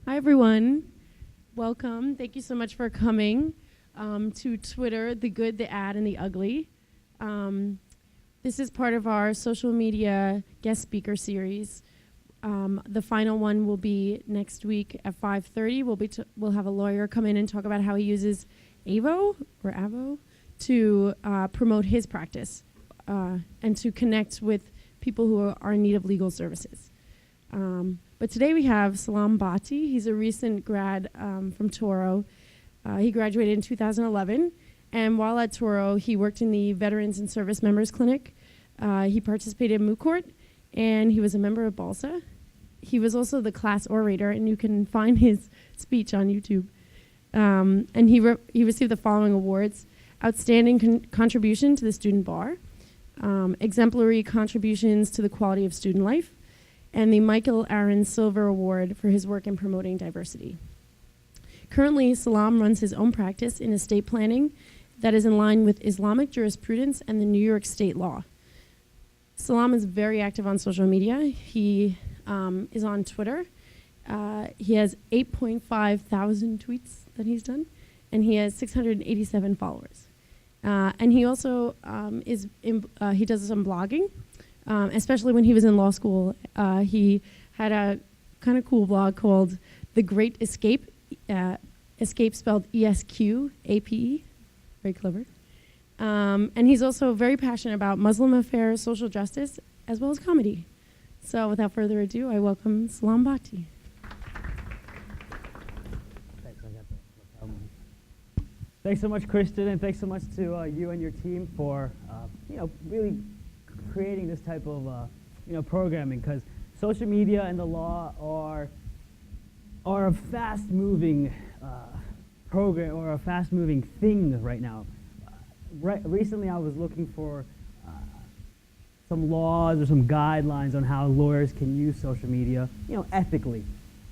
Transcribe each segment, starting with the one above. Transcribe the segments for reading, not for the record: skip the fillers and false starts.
Hi, everyone. Welcome. Thank you so much for coming to Twitter, the good, the ad, and the ugly. This is part of our social media guest speaker series. The final one will be next week at 5:30. We'll have a lawyer come in and talk about how he uses Avo to promote his practice and to connect with people who are in need of legal services. But today we have Salam Bhatti. He's a recent grad from Touro. He graduated in 2011, and while at Touro, he worked in the Veterans and Service Members Clinic. He participated in moot court, and he was a member of BALSA. He was also the class orator, and you can find his speech on YouTube. And he received the following awards: Outstanding Contribution to the Student Bar, Exemplary Contributions to the Quality of Student Life, and the Michael Aaron Silver Award for his work in promoting diversity. Currently, Salam runs his own practice in estate planning that is in line with Islamic jurisprudence and the New York state law. Salam is very active on social media. He is on Twitter. He has 8.5 thousand tweets that he's done, and he has 687 followers. And he also he does some blogging. Especially when he was in law school, he had a kind of cool blog called The Great Escape, escape spelled ESQAPE, very clever. And he's also very passionate about Muslim affairs, social justice, as well as comedy. So without further ado, I welcome Salam Bhatti. Thanks so much, Kristen, and thanks so much to you and your team for really creating this type of programming, because social media and the law are a fast-moving program or a fast-moving thing right now. Recently, I was looking for some laws or some guidelines on how lawyers can use social media, ethically.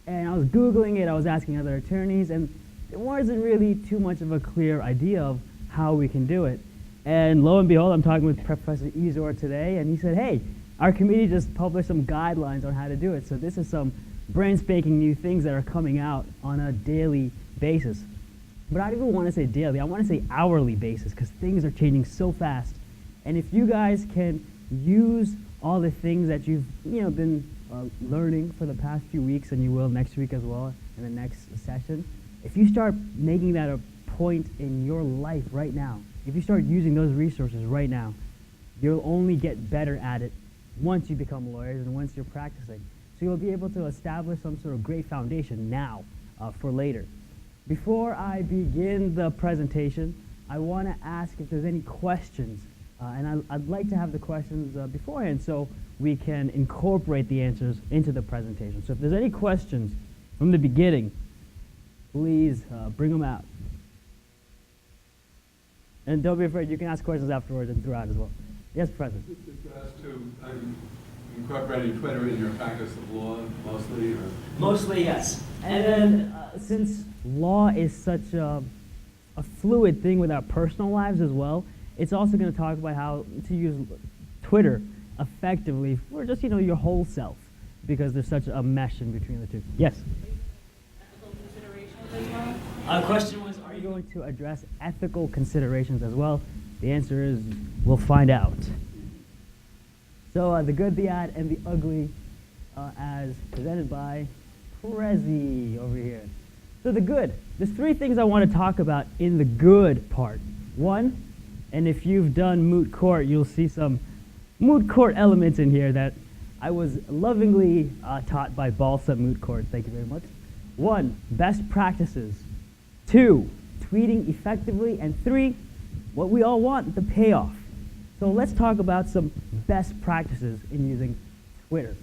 And I was Googling it. I was asking other attorneys, and there wasn't really too much of a clear idea of how we can do it. And lo and behold, I'm talking with Professor Izor today, and he said, hey, our committee just published some guidelines on how to do it. So this is some brand spanking new things that are coming out on a daily basis. But I don't even want to say daily, I want to say hourly basis, because things are changing so fast. And if you guys can use all the things that you've been learning for the past few weeks, and you will next week as well in the next session, if you start making that a point in your life right now, if you start using those resources right now, you'll only get better at it once you become lawyers and once you're practicing. So you'll be able to establish some sort of great foundation now for later. Before I begin the presentation, I want to ask if there's any questions. And I'd like to have the questions beforehand so we can incorporate the answers into the presentation. So if there's any questions from the beginning, please bring them out. And don't be afraid, you can ask questions afterwards and throughout as well. Yes, President. As to incorporating Twitter in your practice of law, mostly? Or? Mostly, yes. And then, since law is such a fluid thing with our personal lives as well, it's also going to talk about how to use Twitter effectively for just, your whole self, because there's such a mesh in between the two. Yes? Ethical considerations as well? Question was, are you going to address ethical considerations as well? The answer is, we'll find out. So the good, the ad, and the ugly as presented by Prezi over here. So the good, there's three things I want to talk about in the good part. One, and if you've done moot court, you'll see some moot court elements in here that I was lovingly taught by Balsa Moot Court. Thank you very much. One, best practices. Two, tweeting effectively. And three, what we all want, the payoff. So let's talk about some best practices in using Twitter.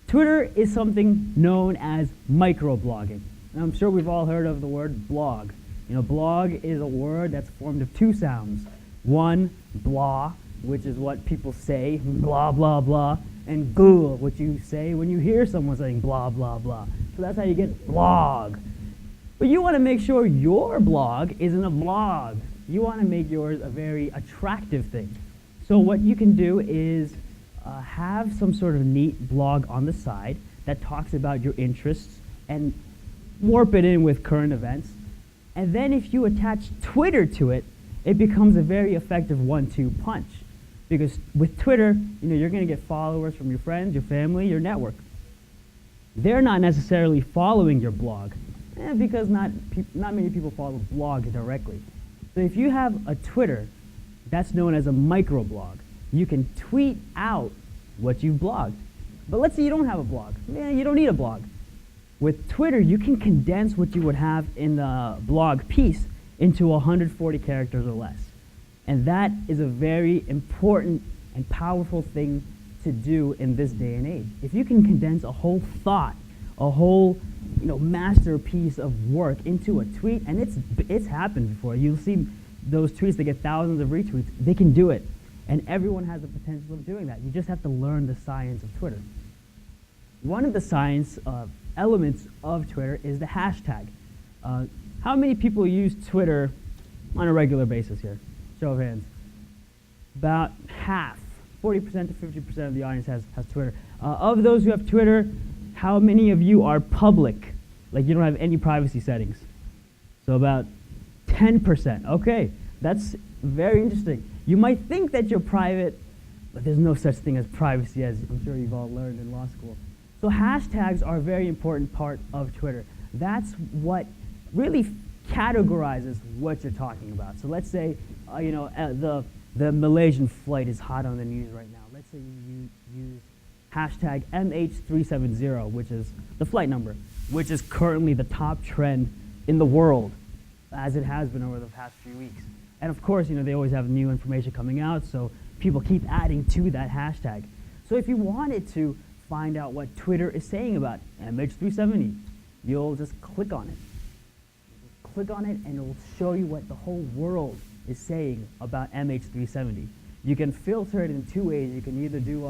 Twitter is something known as microblogging. And I'm sure we've all heard of the word blog. Blog is a word that's formed of two sounds. One, blah, which is what people say, blah, blah, blah, and gl, which you say when you hear someone saying blah, blah, blah. So that's how you get blog. But you want to make sure your blog isn't a vlog. You want to make yours a very attractive thing. So what you can do is have some sort of neat blog on the side that talks about your interests and warp it in with current events. And then if you attach Twitter to it, it becomes a very effective 1-2 punch. Because with Twitter, you're going to get followers from your friends, your family, your network. They're not necessarily following your blog, because not many people follow blogs directly. So if you have a Twitter, that's known as a microblog. You can tweet out what you've blogged. But let's say you don't have a blog. You don't need a blog. With Twitter, you can condense what you would have in the blog piece into 140 characters or less. And that is a very important and powerful thing to do in this day and age. If you can condense a whole thought, a whole masterpiece of work into a tweet, and it's happened before. You'll see those tweets that get thousands of retweets. They can do it. And everyone has the potential of doing that. You just have to learn the science of Twitter. One of the science elements of Twitter is the hashtag. How many people use Twitter on a regular basis here? Show of hands. About half, 40% to 50% of the audience has Twitter. Of those who have Twitter, how many of you are public? Like you don't have any privacy settings? So about 10%. Okay, that's very interesting. You might think that you're private, but there's no such thing as privacy, as I'm sure you've all learned in law school. So hashtags are a very important part of Twitter. That's what really categorizes what you're talking about. So let's say, the Malaysian flight is hot on the news right now. Let's say you use hashtag MH370, which is the flight number, which is currently the top trend in the world, as it has been over the past few weeks. And of course, they always have new information coming out, so people keep adding to that hashtag. So if you wanted to find out what Twitter is saying about MH370, you'll just click on it. Click on it and it will show you what the whole world is saying about MH370. You can filter it in two ways. You can either do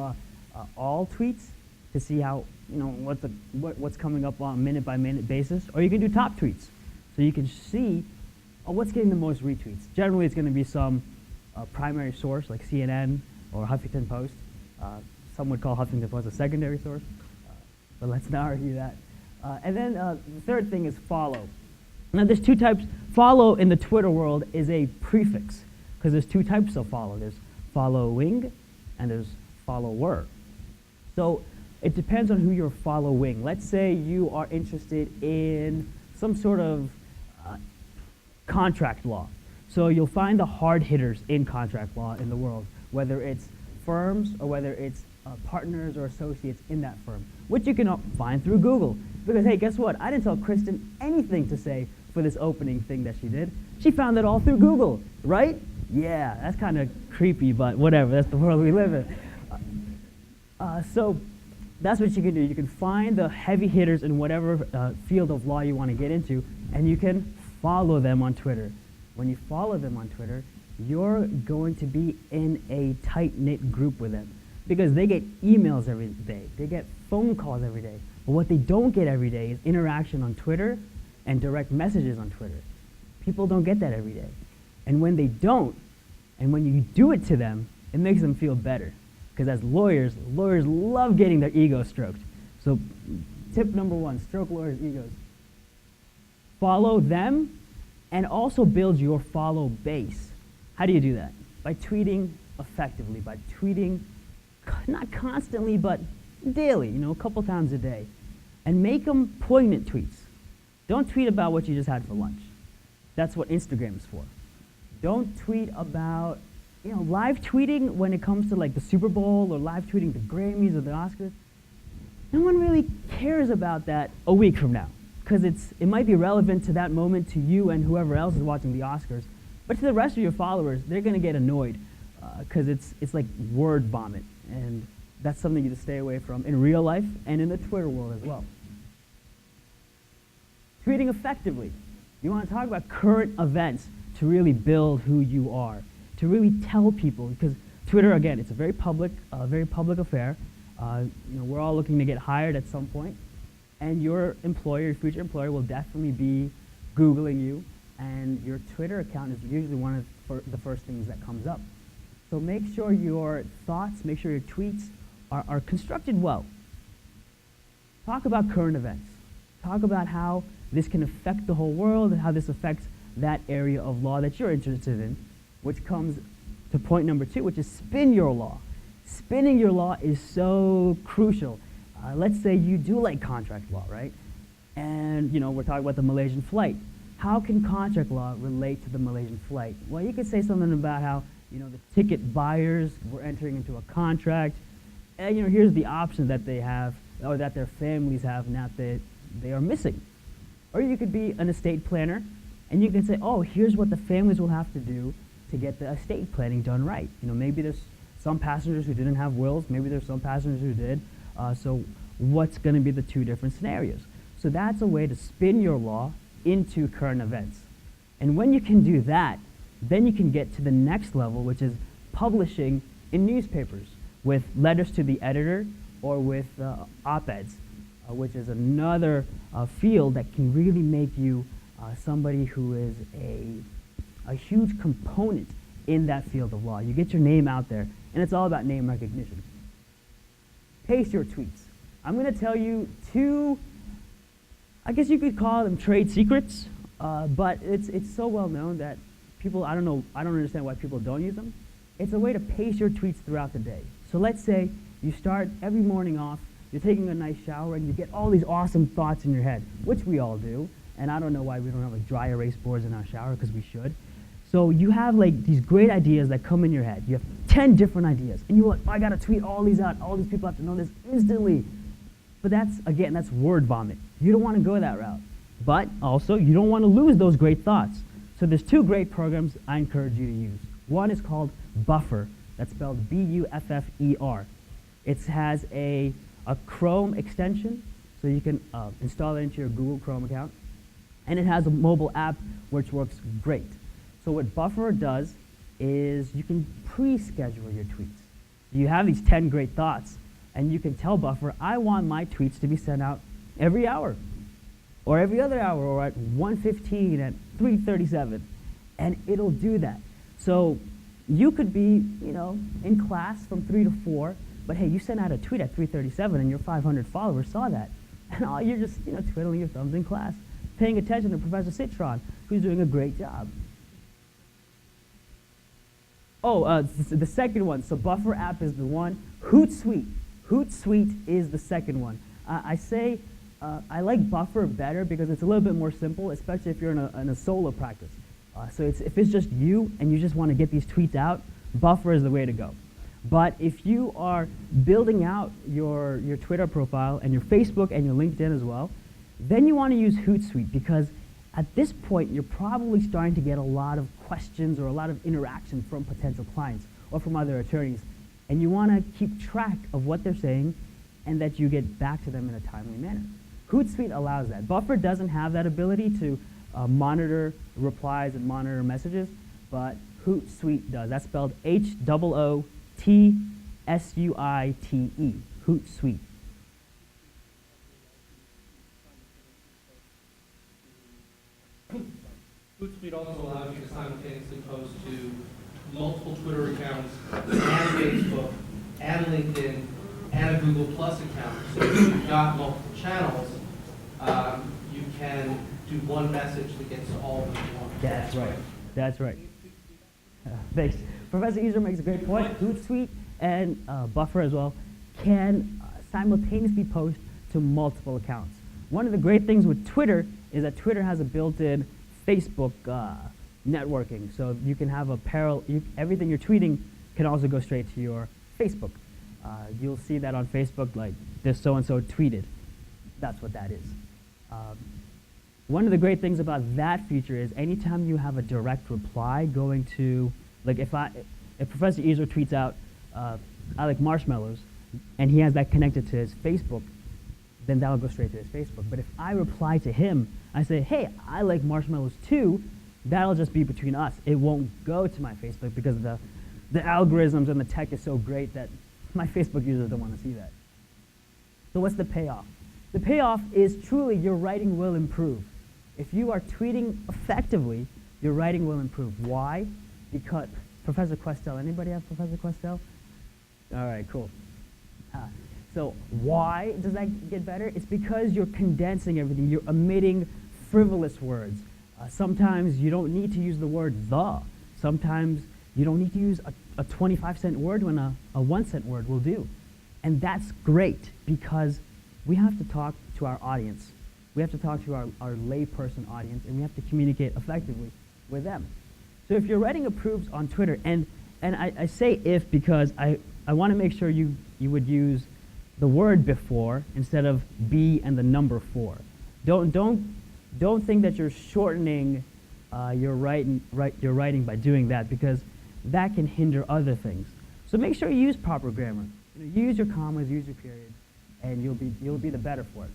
all tweets to see how what's coming up on a minute by minute basis, or you can do top tweets. So you can see what's getting the most retweets. Generally, it's going to be some primary source like CNN or Huffington Post. Some would call Huffington Post a secondary source, but let's not argue that. And then the third thing is follow. Now there's two types. Follow in the Twitter world is a prefix, because there's two types of follow. There's following and there's follower. So it depends on who you're following. Let's say you are interested in some sort of contract law. So you'll find the hard hitters in contract law in the world, whether it's firms or whether it's partners or associates in that firm, which you can find through Google. Because hey, guess what? I didn't tell Kristen anything to say for this opening thing that she did. She found it all through Google, right? Yeah, that's kind of creepy, but whatever. That's the world we live in. So that's what you can do. You can find the heavy hitters in whatever field of law you want to get into, and you can follow them on Twitter. When you follow them on Twitter, you're going to be in a tight-knit group with them, because they get emails every day. They get phone calls every day. But what they don't get every day is interaction on Twitter and direct messages on Twitter. People don't get that every day. And when they don't, and when you do it to them, it makes them feel better. Because as lawyers love getting their ego stroked. So tip number one, stroke lawyers' egos. Follow them and also build your follow base. How do you do that? By tweeting effectively, by tweeting not constantly, but daily, a couple times a day. And make them poignant tweets. Don't tweet about what you just had for lunch. That's what Instagram is for. Don't tweet about, live tweeting when it comes to like the Super Bowl or live tweeting the Grammys or the Oscars. No one really cares about that a week from now, because it might be relevant to that moment to you and whoever else is watching the Oscars. But to the rest of your followers, they're going to get annoyed because it's like word vomit. And that's something you to stay away from in real life and in the Twitter world as well. Tweeting effectively. You want to talk about current events to really build who you are, to really tell people, because Twitter, again, it's a very public affair. We're all looking to get hired at some point, and your employer, your future employer, will definitely be Googling you, and your Twitter account is usually one of the first things that comes up. So make sure your thoughts, make sure your tweets are constructed well. talk about current events. Talk about how this can affect the whole world and how this affects that area of law that you're interested in, which comes to point number 2, which is spin your law. Spinning your law is so crucial. Let's say you do like contract law, right? And we're talking about the Malaysian flight. How can contract law relate to the Malaysian flight? Well, you could say something about how the ticket buyers were entering into a contract, and here's the option that they have, or that their families have now that they are missing. Or you could be an estate planner, and you can say, oh, here's what the families will have to do to get the estate planning done right. Maybe there's some passengers who didn't have wills, maybe there's some passengers who did. So what's going to be the 2 different scenarios? So that's a way to spin your law into current events. And when you can do that, then you can get to the next level, which is publishing in newspapers with letters to the editor or with op-eds, which is another field that can really make you somebody who is a huge component in that field of law. You get your name out there, and it's all about name recognition. Pace your tweets. I'm going to tell you 2, I guess you could call them trade secrets, but it's so well known that people, I don't understand why people don't use them. It's a way to pace your tweets throughout the day. So let's say you start every morning off, you're taking a nice shower, and you get all these awesome thoughts in your head, which we all do. And I don't know why we don't have like dry erase boards in our shower, because we should. So you have like these great ideas that come in your head. You have 10 different ideas, and you're like, oh, I gotta tweet all these out. All these people have to know this instantly. But that's word vomit. You don't want to go that route. But also, you don't want to lose those great thoughts. So there's 2 great programs I encourage you to use. One is called Buffer. That's spelled B-U-F-F-E-R. It has a Chrome extension, so you can install it into your Google Chrome account. And it has a mobile app which works great. So what Buffer does is you can pre-schedule your tweets. You have these 10 great thoughts, and you can tell Buffer, I want my tweets to be sent out every hour, or every other hour, or at 1:15, at 3:37, and it'll do that. So you could be, in class from 3 to 4, but hey, you sent out a tweet at 3:37, and your 500 followers saw that, and all you're just, twiddling your thumbs in class, paying attention to Professor Citron, who's doing a great job. Oh, the second one. So Buffer app is the one. Hootsuite. Hootsuite is the second one. I like Buffer better because it's a little bit more simple, especially if you're in a solo practice. So if it's just you and you just want to get these tweets out, Buffer is the way to go. But if you are building out your Twitter profile and your Facebook and your LinkedIn as well, then you want to use Hootsuite, because at this point you're probably starting to get a lot of questions or a lot of interaction from potential clients or from other attorneys. And you want to keep track of what they're saying and that you get back to them in a timely manner. Hootsuite allows that. Buffer doesn't have that ability to monitor replies and monitor messages, but Hootsuite does. That's spelled H-O-O-T-S-U-I-T-E, Hootsuite. Hootsuite also allows you to simultaneously post to multiple Twitter accounts, and Facebook, and LinkedIn, and a Google Plus account. So if you've got multiple channels, you can do one message that gets to all of them at once. That's right. That's right. Thanks. Professor Easer makes a great point. Hootsuite and Buffer as well can simultaneously post to multiple accounts. One of the great things with Twitter is that Twitter has a built-in Facebook networking, so you can have a parallel. Everything you're tweeting can also go straight to your Facebook. You'll see that on Facebook, like this so-and-so tweeted. That's what that is. One of the great things about that feature is anytime you have a direct reply going to, like if Professor Easer tweets out, I like marshmallows, and he has that connected to his Facebook, then that'll go straight to his Facebook. But if I reply to him, I say, hey, I like marshmallows too, that'll just be between us. It won't go to my Facebook because the algorithms and the tech is so great that my Facebook users don't want to see that. So what's the payoff? The payoff is truly your writing will improve. If you are tweeting effectively, your writing will improve. Why? Because Professor Questel, anybody have Professor Questel? All right, cool. So why does that get better? It's because you're condensing everything. You're omitting frivolous words. Sometimes you don't need to use the word the. Sometimes you don't need to use a 25-cent word when a 1-cent word will do. And that's great because we have to talk to our audience. We have to talk to our layperson audience, and we have to communicate effectively with them. So if you're writing approves on Twitter, and I say if because I want to make sure you would use the word before instead of be and the number 4. Don't think that you're shortening your writing by doing that, because that can hinder other things. So make sure you use proper grammar. Use your commas, use your periods, and you'll be the better for it.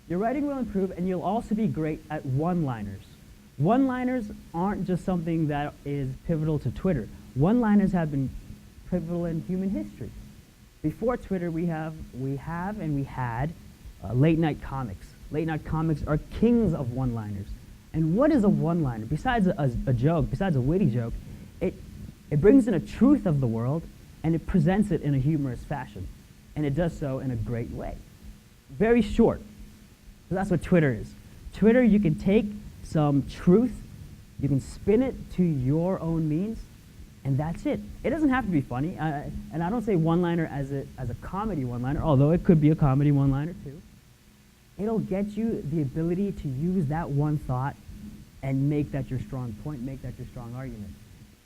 Your writing will improve, and you'll also be great at one-liners. One-liners aren't just something that is pivotal to Twitter. One-liners have been pivotal in human history. Before Twitter, we had late-night comics. Late-night comics are kings of one-liners. And what is a one-liner? Besides a joke, besides a witty joke, it brings in a truth of the world, and it presents it in a humorous fashion. And it does so in a great way. Very short. So that's what Twitter is. Twitter, you can take some truth, you can spin it to your own means, and that's it. It doesn't have to be funny. And I don't say one-liner as a comedy one-liner, although it could be a comedy one-liner too. It'll get you the ability to use that one thought and make that your strong point, make that your strong argument.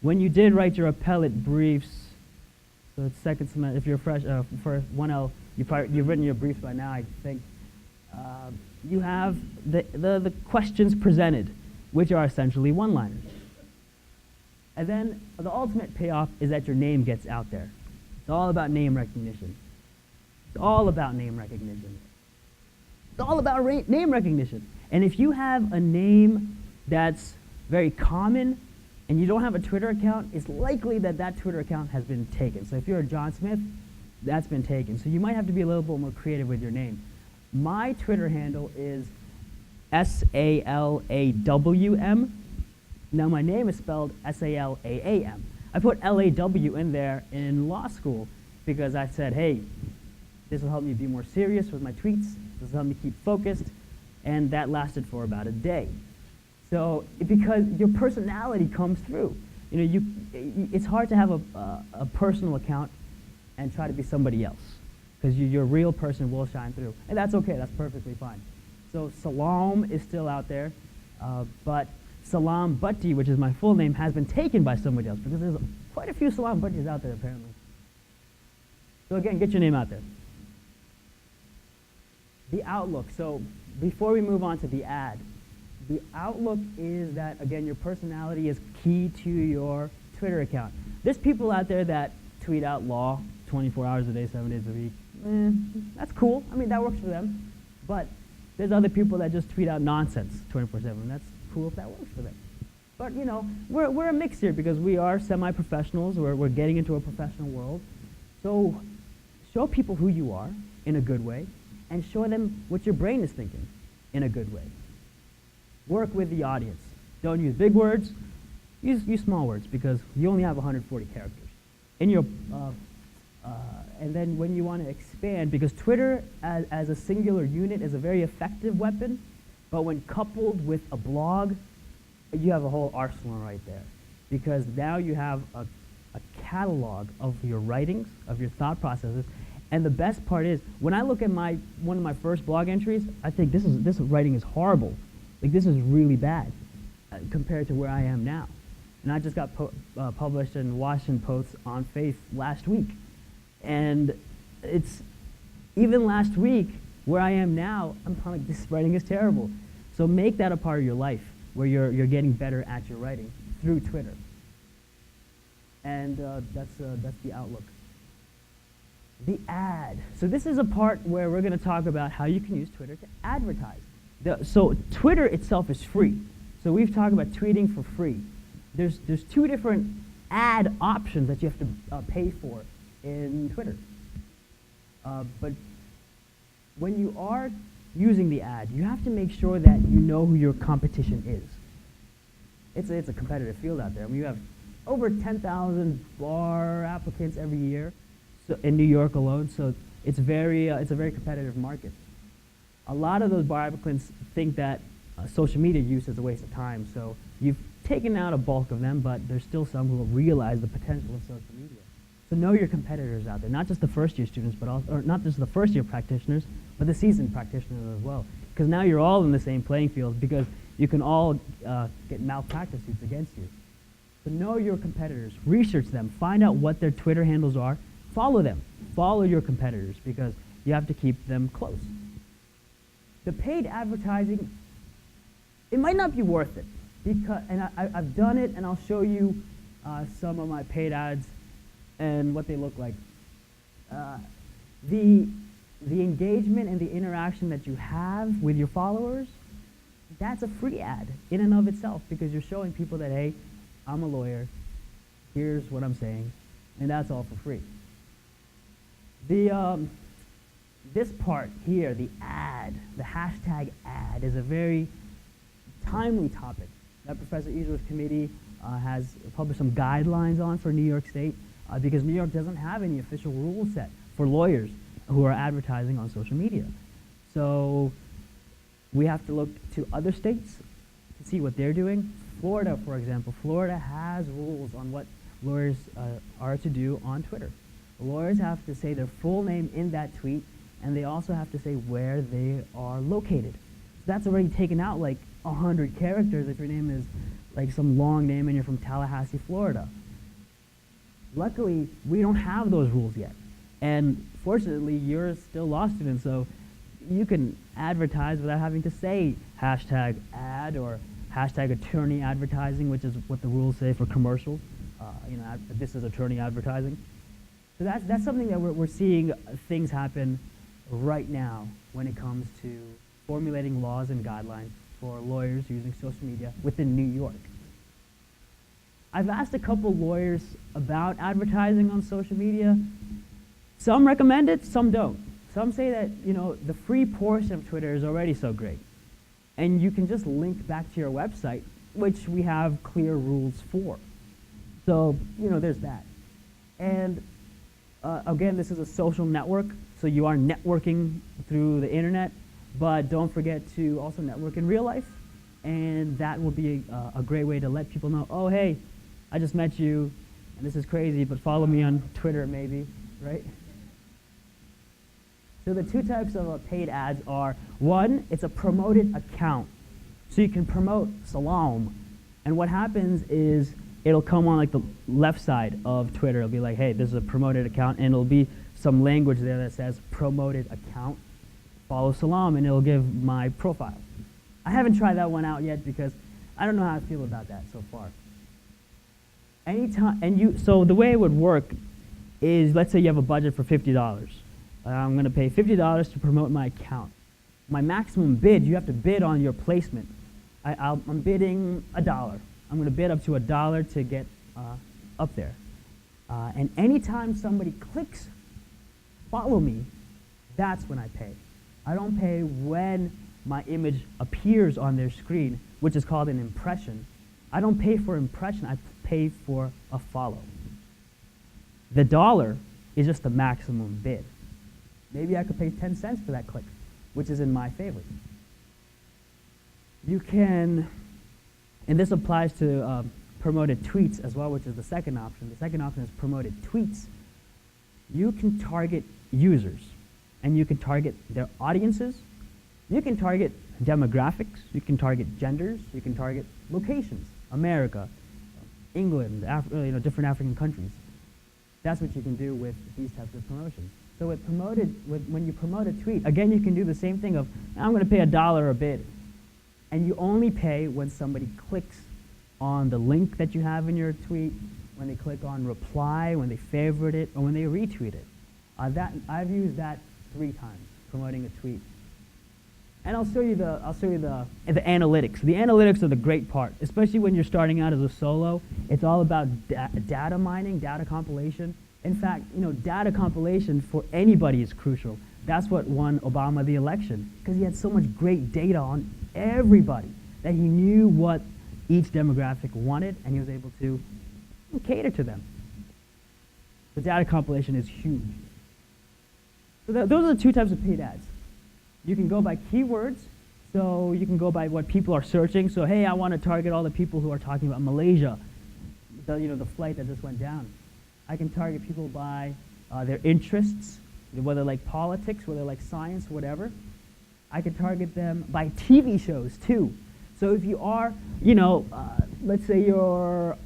When you did write your appellate briefs, so it's second semester, if you're fresh, for 1L, you've written your briefs by now, I think. You have the questions presented, which are essentially one-liners. And then the ultimate payoff is that your name gets out there. It's all about name recognition. It's all about name recognition. It's all about name recognition. And if you have a name that's very common and you don't have a Twitter account, it's likely that that Twitter account has been taken. So if you're a John Smith, that's been taken. So you might have to be a little bit more creative with your name. My Twitter handle is SALAWM. Now my name is spelled SALAAM. I put LAW in there in law school because I said, hey, this will help me be more serious with my tweets. This will help me keep focused. And that lasted for about a day. So because your personality comes through. It's hard to have a personal account and try to be somebody else, because your real person will shine through. And that's okay, that's perfectly fine. So Salam is still out there, but Salam Bhatti, which is my full name, has been taken by somebody else, because there's quite a few Salam Bhattis out there apparently. So again, get your name out there. The outlook, so before we move on to the ad, the outlook is that, again, your personality is key to your Twitter account. There's people out there that tweet out law 24 hours a day, 7 days a week. That's cool. I mean, that works for them. But there's other people that just tweet out nonsense 24/7. That's cool if that works for them. But, we're a mix here because we are semi-professionals. We're getting into a professional world. So show people who you are in a good way, and show them what your brain is thinking in a good way. Work with the audience. Don't use big words. Use small words, because you only have 140 characters. And then when you want to expand, because Twitter as a singular unit is a very effective weapon, but when coupled with a blog, you have a whole arsenal right there. Because now you have a catalog of your writings, of your thought processes. And the best part is, when I look at one of my first blog entries, I think this writing is horrible. Like, this is really bad compared to where I am now. And I just got published in Washington Post on Faith last week. And it's, even last week, where I am now, I'm like, this writing is terrible. So make that a part of your life, where you're getting better at your writing through Twitter. And that's the outlook. The ad. So this is a part where we're going to talk about how you can use Twitter to advertise. So Twitter itself is free. So we've talked about tweeting for free. There's two different ad options that you have to pay for in Twitter. But when you are using the ad, you have to make sure that you know who your competition is. It's a competitive field out there. I mean, you have over 10,000 bar applicants every year, so in New York alone. So it's a very competitive market. A lot of those bar applicants think that social media use is a waste of time. So you've taken out a bulk of them, but there's still some who will realize the potential of social media. So know your competitors out there, not just the first-year students, but also, or not just the first-year practitioners, but the seasoned practitioners as well. Because now you're all in the same playing field, because you can all get malpractice suits against you. So know your competitors, research them, find out what their Twitter handles are, follow them, follow your competitors, because you have to keep them close. The paid advertising, it might not be worth it, because, and I've done it, and I'll show you some of my paid ads and what they look like. The engagement and the interaction that you have with your followers, that's a free ad in and of itself, because you're showing people that, hey, I'm a lawyer, here's what I'm saying, and that's all for free. This part here, the ad, the hashtag ad, is a very timely topic that Professor Easter's committee has published some guidelines on for New York State, because New York doesn't have any official rule set for lawyers who are advertising on social media. So we have to look to other states to see what they're doing. Florida, for example, Florida has rules on what lawyers are to do on Twitter. Lawyers have to say their full name in that tweet, and they also have to say where they are located. So that's already taken out like 100 characters if your name is like some long name and you're from Tallahassee, Florida. Luckily, we don't have those rules yet. And fortunately, you're still law students, so you can advertise without having to say hashtag ad or hashtag attorney advertising, which is what the rules say for commercials. This is attorney advertising. So that's something that we're seeing things happen right now when it comes to formulating laws and guidelines for lawyers using social media within New York. I've asked a couple lawyers about advertising on social media. Some recommend it, some don't. Some say that, the free portion of Twitter is already so great. And you can just link back to your website, which we have clear rules for. So, there's that. And again, this is a social network, so you are networking through the internet, but don't forget to also network in real life. And that will be a great way to let people know, oh, hey, I just met you, and this is crazy, but follow me on Twitter maybe, right? So the two types of paid ads are, one, it's a promoted account. So you can promote Salam, and what happens is it'll come on like the left side of Twitter. It'll be like, hey, this is a promoted account, and it'll be some language there that says promoted account, follow Salam, and it'll give my profile. I haven't tried that one out yet because I don't know how I feel about that so far. So the way it would work is, let's say you have a budget for $50. I'm going to pay $50 to promote my account. My maximum bid, you have to bid on your placement. I'm bidding $1. I'm going to bid up to $1 to get up there. And anytime somebody clicks follow me, that's when I pay. I don't pay when my image appears on their screen, which is called an impression. I don't pay for impression, I pay for a follow. The $1 is just the maximum bid. Maybe I could pay 10 cents for that click, which is in my favor. You can, and this applies to promoted tweets as well, which is the second option. The second option is promoted tweets. You can target users, and you can target their audiences. You can target demographics. You can target genders. You can target locations, America, England, different African countries. That's what you can do with these types of promotions. So when you promote a tweet, again, you can do the same thing of, I'm going to pay $1 a bid. And you only pay when somebody clicks on the link that you have in your tweet, when they click on reply, when they favorite it, or when they retweet it. I've used that 3 times, promoting a tweet. And I'll show you the analytics. The analytics are the great part, especially when you're starting out as a solo. It's all about data mining, data compilation. In fact, data compilation for anybody is crucial. That's what won Obama the election, because he had so much great data on everybody that he knew what each demographic wanted, and he was able to cater to them. The data compilation is huge. So those are the two types of paid ads. You can go by keywords, so you can go by what people are searching. So hey, I want to target all the people who are talking about Malaysia, the flight that just went down. I can target people by their interests, whether like politics, whether like science, whatever. I can target them by TV shows too. So if you are, let's say you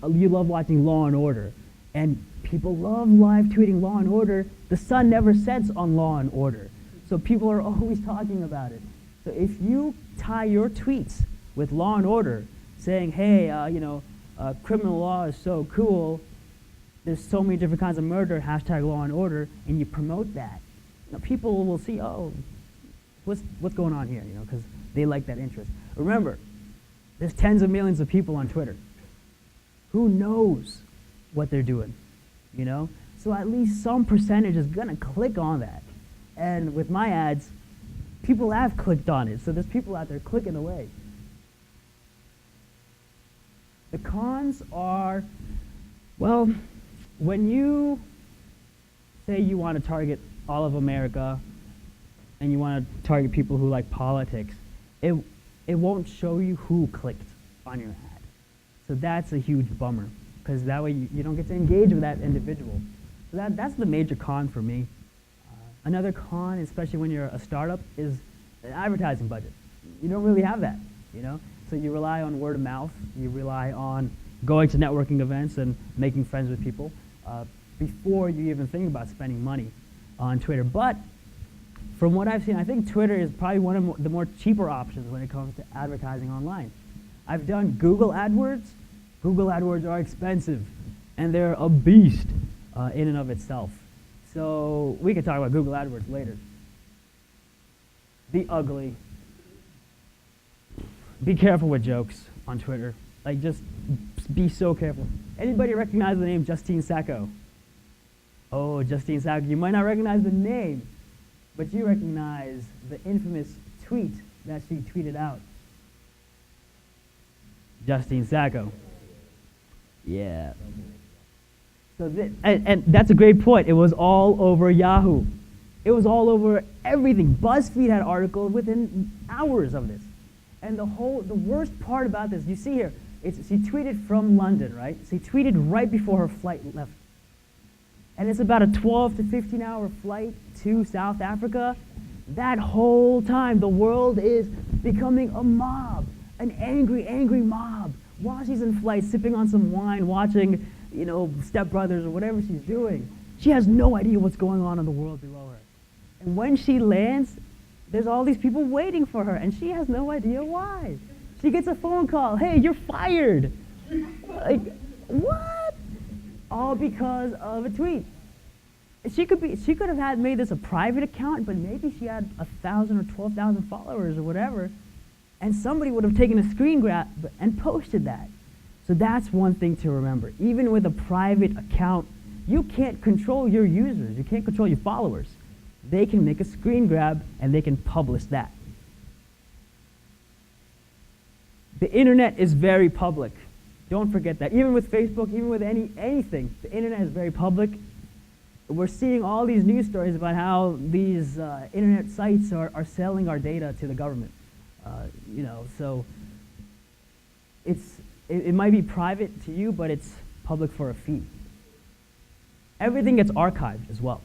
love watching Law and Order, and people love live tweeting Law and Order. The sun never sets on Law and Order, so people are always talking about it. So if you tie your tweets with Law and Order, saying, hey, criminal law is so cool, there's so many different kinds of murder, hashtag Law and Order, and you promote that, people will see, oh, what's going on here, because they like that interest. Remember, there's tens of millions of people on Twitter. Who knows what they're doing, So at least some percentage is gonna click on that. And with my ads, people have clicked on it, so there's people out there clicking away. The cons are, well, when you say you want to target all of America and you want to target people who like politics, it won't show you who clicked on your ad. So that's a huge bummer, because that way you don't get to engage with that individual. So that's the major con for me. Another con, especially when you're a startup, is an advertising budget. You don't really have that, So you rely on word of mouth. You rely on going to networking events and making friends with people before you even think about spending money on Twitter. But from what I've seen, I think Twitter is probably one of the more cheaper options when it comes to advertising online. I've done Google AdWords. Google AdWords are expensive, and they're a beast in and of itself. So we can talk about Google AdWords later. The ugly. Be careful with jokes on Twitter. Like, just be so careful. Anybody recognize the name Justine Sacco? Oh, Justine Sacco. You might not recognize the name, but you recognize the infamous tweet that she tweeted out. Justine Sacco. Yeah. So and that's a great point. It was all over Yahoo. It was all over everything. BuzzFeed had articles within hours of this. And the worst part about this, you see here, she tweeted from London, right? She tweeted right before her flight left. And it's about a 12 to 15 hour flight to South Africa. That whole time, the world is becoming a mob, an angry, angry mob. While she's in flight, sipping on some wine, watching, Step Brothers or whatever she's doing. She has no idea what's going on in the world below her. And when she lands, there's all these people waiting for her, and she has no idea why. She gets a phone call, hey, you're fired. Like, what? All because of a tweet. She could have made this a private account, but maybe she had 1,000 or 12,000 followers or whatever, and somebody would have taken a screen grab and posted that. So that's one thing to remember. Even with a private account, you can't control your users. You can't control your followers. They can make a screen grab and they can publish that. The internet is very public. Don't forget that. Even with Facebook, even with anything, the internet is very public. We're seeing all these news stories about how these internet sites are selling our data to the government. So it might be private to you, but it's public for a fee. Everything gets archived as well.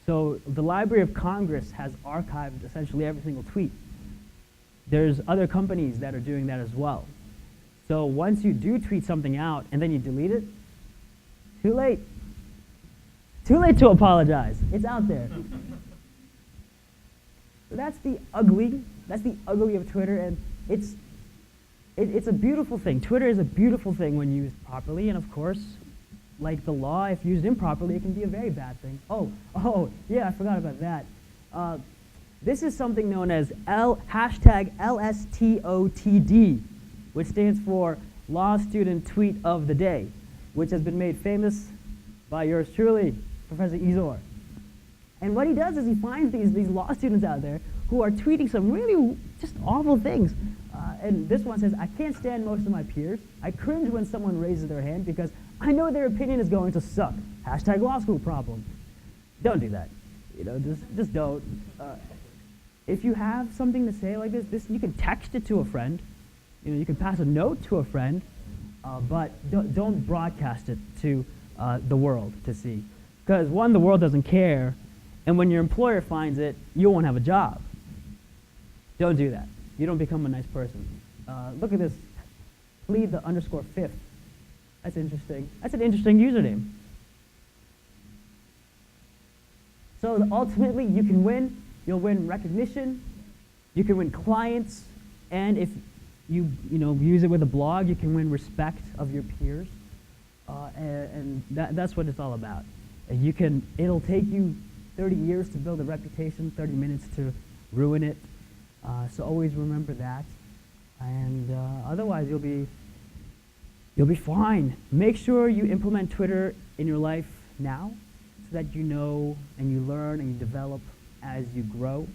So the Library of Congress has archived essentially every single tweet. There's other companies that are doing that as well. So once you do tweet something out and then you delete it, too late. Too late to apologize. It's out there. So that's the ugly. That's the ugly of Twitter, and it's a beautiful thing. Twitter is a beautiful thing when used properly, and of course, like the law, if used improperly, it can be a very bad thing. Oh, yeah, I forgot about that. This is something known as hashtag LSTOTD, which stands for Law Student Tweet of the Day, which has been made famous by yours truly, Professor Izor. And what he does is he finds these law students out there who are tweeting some really just awful things. And this one says, I can't stand most of my peers. I cringe when someone raises their hand because I know their opinion is going to suck. Hashtag law school problem. Don't do that. Just don't. If you have something to say like this, you can text it to a friend. You can pass a note to a friend, but don't broadcast it to the world to see. Because one, the world doesn't care, and when your employer finds it, you won't have a job. Don't do that. You don't become a nice person. Look at this, plead the _5th. That's interesting. That's an interesting username. So ultimately, you can win. You'll win recognition. You can win clients, and if you use it with a blog, you can win respect of your peers, and that's what it's all about. It'll take you 30 years to build a reputation, 30 minutes to ruin it. So always remember that, and otherwise you'll be fine. Make sure you implement Twitter in your life now, so that you know and you learn and you develop as you grow,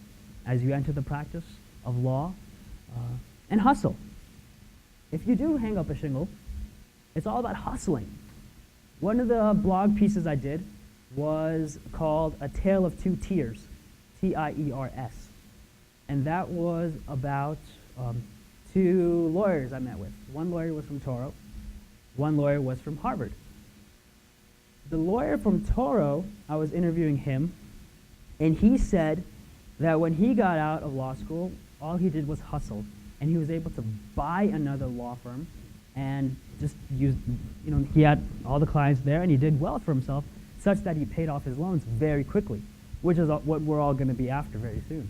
as you enter the practice of law, and hustle. If you do hang up a shingle, it's all about hustling. One of the blog pieces I did was called A Tale of Two Tiers, Tiers. And that was about 2 lawyers I met with. One lawyer was from Touro, one lawyer was from Harvard. The lawyer from Touro, I was interviewing him, and he said that when he got out of law school, all he did was hustle, and he was able to buy another law firm and just use, he had all the clients there, and he did well for himself, such that he paid off his loans very quickly, which is what we're all going to be after very soon.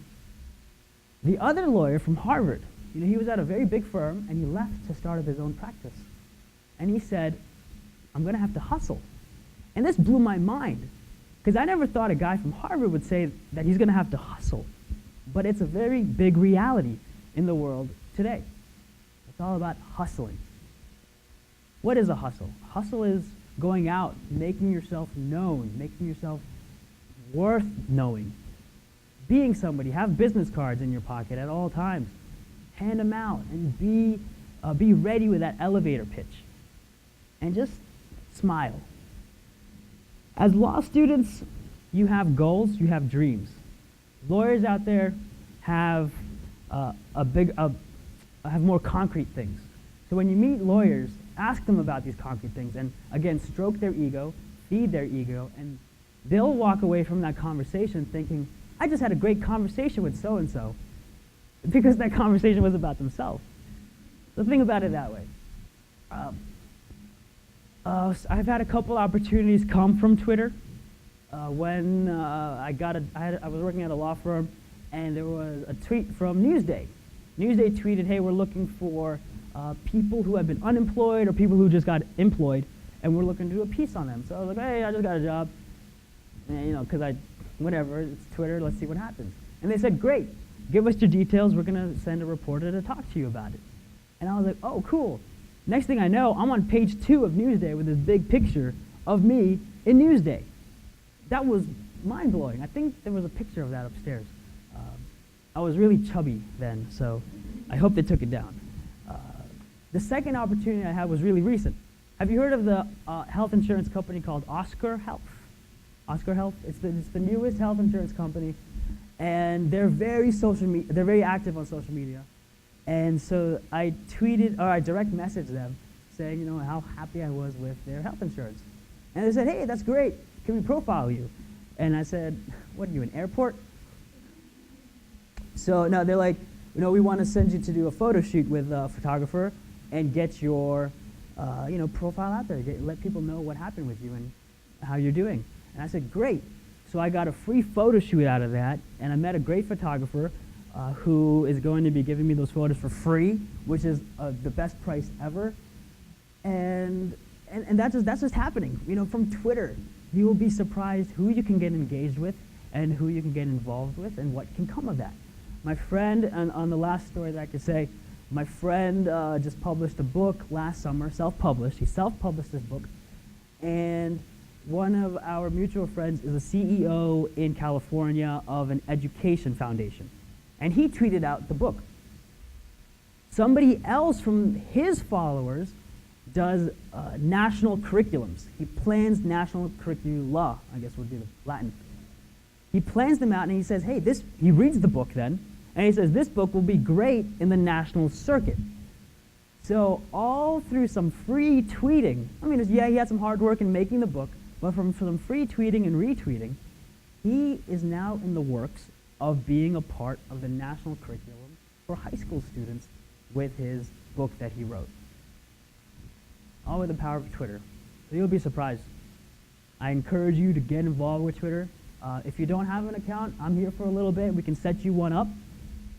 The other lawyer from Harvard, he was at a very big firm, and he left to start up his own practice. And he said, I'm going to have to hustle. And this blew my mind, because I never thought a guy from Harvard would say that he's going to have to hustle. But it's a very big reality in the world today. It's all about hustling. What is a hustle? Hustle is going out, making yourself known, making yourself worth knowing. Being somebody, have business cards in your pocket at all times. Hand them out and be ready with that elevator pitch. And just smile. As law students, you have goals, you have dreams. Lawyers out there have have more concrete things. So when you meet lawyers, ask them about these concrete things, and again, stroke their ego, feed their ego, and they'll walk away from that conversation thinking, I just had a great conversation with so-and-so, because that conversation was about themselves. So think about it that way. I've had a couple opportunities come from Twitter. When I was working at a law firm, and there was a tweet from Newsday. Newsday tweeted, hey, we're looking for people who have been unemployed or people who just got employed, and we're looking to do a piece on them. So I was like, hey, I just got a job, and because whatever, it's Twitter, let's see what happens. And they said, great, give us your details, we're going to send a reporter to talk to you about it. And I was like, oh, cool. Next thing I know, I'm on page 2 of Newsday with this big picture of me in Newsday. That was mind-blowing. I think there was a picture of that upstairs. I was really chubby then, so I hope they took it down. The second opportunity I had was really recent. Have you heard of the health insurance company called Oscar Health? Oscar Health, it's the newest health insurance company, and they're very active on social media. And so I direct messaged them saying, how happy I was with their health insurance. And they said, hey, that's great. Can we profile you? And I said, what are you, an airport? So no, they're like, we want to send you to do a photo shoot with a photographer and get your, profile out there. Let people know what happened with you and how you're doing. And I said, great. So I got a free photo shoot out of that, and I met a great photographer who is going to be giving me those photos for free, which is the best price ever. And that's just happening. From Twitter, you will be surprised who you can get engaged with and who you can get involved with and what can come of that. My friend, and on the last story that I could say, my friend just published a book last summer, self-published. He self-published this book, and one of our mutual friends is a CEO in California of an education foundation, and he tweeted out the book. Somebody else from his followers does national curriculums. He plans national curricula, I guess would be the Latin. he plans them out and he says, hey, he reads the book then, and he says, this book will be great in the national circuit. So all through some free tweeting, I mean, yeah, he had some hard work in making the book, but from some free tweeting and retweeting, he is now in the works of being a part of the national curriculum for high school students with his book that he wrote. All with the power of Twitter. So you'll be surprised. I encourage you to get involved with Twitter. If you don't have an account, I'm here for a little bit. We can set you one up,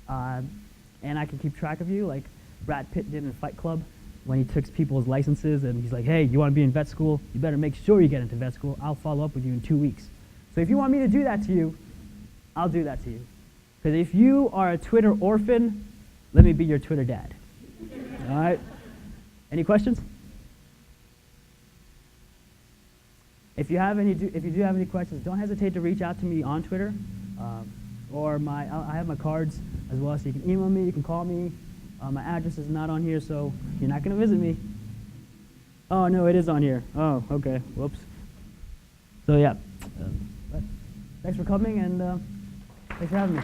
and I can keep track of you like Brad Pitt did in Fight Club when he took people's licenses and he's like, hey, you want to be in vet school? You better make sure you get into vet school. I'll follow up with you in 2 weeks. So if you want me to do that to you, I'll do that to you. Because if you are a Twitter orphan, let me be your Twitter dad. All right? Any questions? If you do have any questions, don't hesitate to reach out to me on Twitter, or I have my cards as well, so you can email me, you can call me. My address is not on here, so you're not going to visit me. Oh, no, it is on here. Oh, okay. Whoops. So, yeah. But thanks for coming, and thanks for having me.